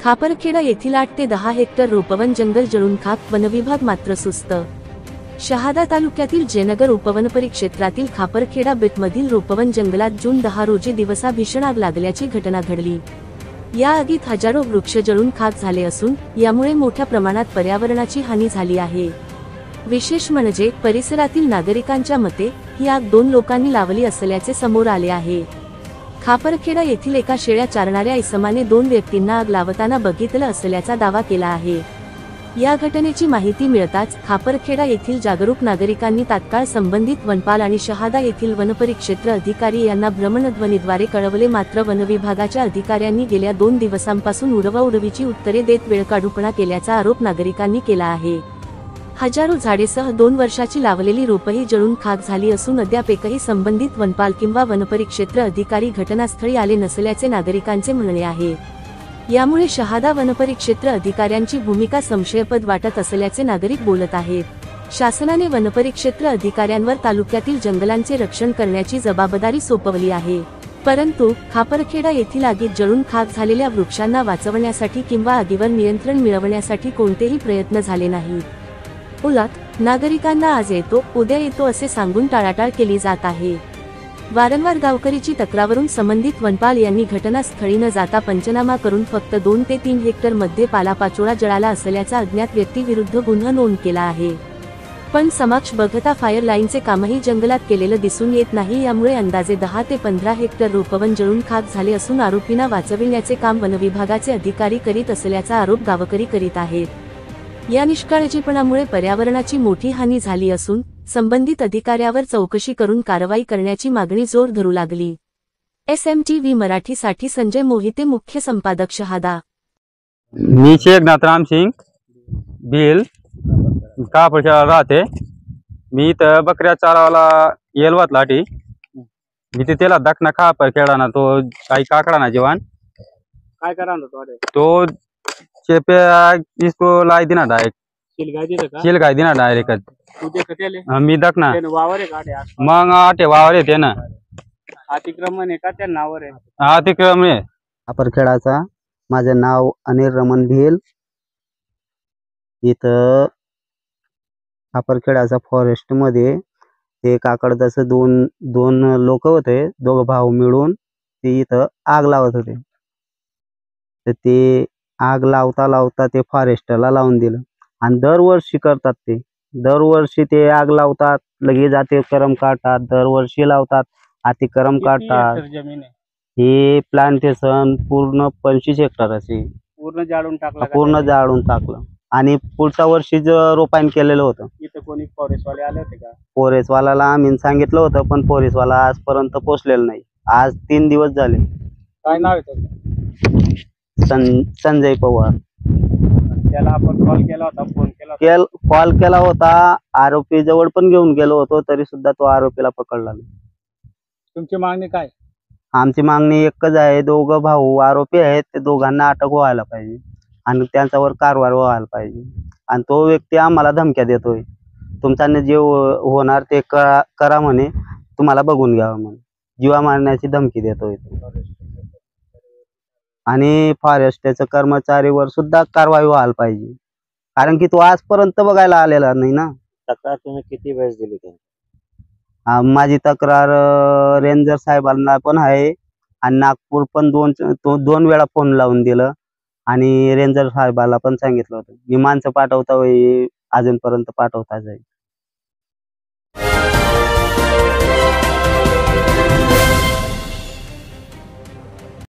खापरखेडा येथील 8 ते 10 हेक्टर रोपवन जंगल जळून खाक, वनविभाग मात्र सुस्त। शहादा तालुक्यातील जयनगर उपवनपरिक्षेत्रातील खापरखेडा बेटमधील रोपवन जंगलात जून 10 रोजी दिवसा भीषण आग लागल्याची घटना घडली। या आगीत हजारो वृक्ष जळून खाक झाले असून यामुळे मोठ्या प्रमाणात पर्यावरणाची हानी झाली आहे। विशेष म्हणजे परिसरातील नागरिकांच्या मते ही आग 2 लोकांनी लावली असल्याचे समोर आले आहे। खापरखेडा येथील एका शेळ्या चारणाऱ्या इसमाने 2 व्यक्तींना आग लावताना बघितलं असल्याचा दावा केला आहे। या घटनेची माहिती मिळताच खापरखेडा येथील जागरूक नागरिकांनी तात्काळ संबंधित वनपाल आणि शहादा येथील वनपरिक्षेत्र अधिकारी यांना भ्रमणध्वनीद्वारे कळवले, मात्र वनविभागाच्या अधिकाऱ्यांनी गेल्या 2 दिवसांपासून उडवाउडवीची उत्तरे देत वेळकाढूपणा केल्याचा आरोप नागरिकांनी केला आहे। हजारो झाडेसह 2 वर्षाची लावलेली रोपही जळून खाक झाली असून अद्याप एकही संबंधित वनपाल किंवा वनपरिक्षेत्र अधिकारी घटनास्थळी आले नसल्याचे नागरिकांचे म्हणणे आहे। यामुळे शहादा वनपरिक्षेत्र अधिकाऱ्यांची भूमिका संशयास्पद वाटत असल्याचे नागरिक बोलत आहेत। शासनाने वनपरिक्षेत्र अधिकाऱ्यांवर तालुक्यातील जंगलांचे रक्षण करण्याची जबाबदारी सोपवली आहे, परंतु खापरखेडा येथील आगीत जळून खाक झालेल्या वृक्षांना वाचवण्यासाठी किंवा आगीवर नियंत्रण मिळवण्यासाठी कोणतेही प्रयत्न झाले नाहीत। उलट नागरिकांना आज येतो उद्या येतो असे सांगून टाळाटाळ केली जात आहे। वारंवार गावकरीची तक्रारवरून संबंधित वनपाल यांनी घटनास्थळी न जाता पंचनामा करून फक्त 2 ते 3 हेक्टर मध्ये पालापाचोळा जळाला असल्याचा अज्ञात व्यक्तीविरुद्ध गुन्हा नोंद केला आहे। पण समक्ष बघता फायर लाईनचे कामही जंगलात केलेलं दिसून येत नाही। यामुळे अंदाजे 10 ते 15 हेक्टर रोपवन जळून खाक झाले असून आरोपींना वाचविण्याचे काम वनविभागाचे अधिकारी करीत असल्याचा आरोप गावकरी करीत आहेत। या निष्काळजीपणामुळे पर्यावरणाची मोठी हानी झाली असून संबंधित अधिकाऱ्यावर चौकशी करून कारवाई करण्याची मागणी जोर धरू लागली। SMTV मराठीसाठी संजय मोहिते, मुख्य संपादक, शहादा। मी शेखनाथ रामसिंग बिल खापरखेडा राहते। मी इथं बकऱ्या चारावाला येलवात लाटी मी तिथेला दखना खापरखेडा ना तो काही काकड़ा ना जवान काय करा तो चेपे इसको लाई दिना डायरेक्ट शिलगाई दिना डायरेक्ट मी दखना मग आटे वावर येते ना अतिक्रमण आहे का त्या नावावर आहे? अतिक्रमण आहे। खापरखेडाचा माझे नाव अनिल रमण भिल। इथं खापरखेडाचा फॉरेस्ट मध्ये ते काकडदाचे दोन लोक होते, 2 भाऊ मिळून ते इथं आग लावत होते। तर ते आग लावता लावता ते फॉरेस्टला लावून दिलं आणि दरवर्षी करतात ते। दरवर्षी ते आग लावतात, लगेच अतिक्रम काढतात, दरवर्षी लावतात, अतिक्रम काढतात। हे प्लांटेशन पूर्ण 25 हेक्टर असे पूर्ण जाळून टाकलं आणि पुढच्या वर्षी रोपायन केलेलं होतं। इथं कोणी फॉरेस्टवाले आले होते का? फॉरेस्टवाल्याला आम्ही सांगितलं होतं, पण फॉरेस्टवाला आजपर्यंत पोहोचलेला नाही। आज 3 दिवस झाले। काय नाव आहे त्याचं? संजय पवार। त्याला आपण कॉल केला होता, फोन केला होता, आरोपी जवळ पण घेऊन गेलो होतो, तरी सुद्धा तो आरोपीला पकडला नाही। तुमची मागणी काय? आमची मागणी एकच आहे, 2 भाऊ आरोपी आहेत, ते दोघांना अटक व्हायला पाहिजे आणि त्यांच्यावर कारवाई व्हायला पाहिजे। आणि तो व्यक्ती आम्हाला धमक्या देतोय, तुमच्याने जे होणार ते करा म्हणे, तुम्हाला बघून घ्यावं म्हणे, जीवा मारण्याची धमकी देतोय। आणि फॉरेस्टच्या कर्मचारीवर सुद्धा कारवाई व्हायला पाहिजे, कारण की तो आजपर्यंत बघायला आलेला नाही ना। तक्रार तुम्ही किती वेळेस दिली त्यांनी? माझी तक्रार रेंजर साहेबांना पण आहे आणि नागपूर पण 2 वेळा फोन लावून दिलं आणि रेंजर साहेबाला पण सांगितलं होतं, मी माणसं पाठवता अजूनपर्यंत पाठवता जाईल।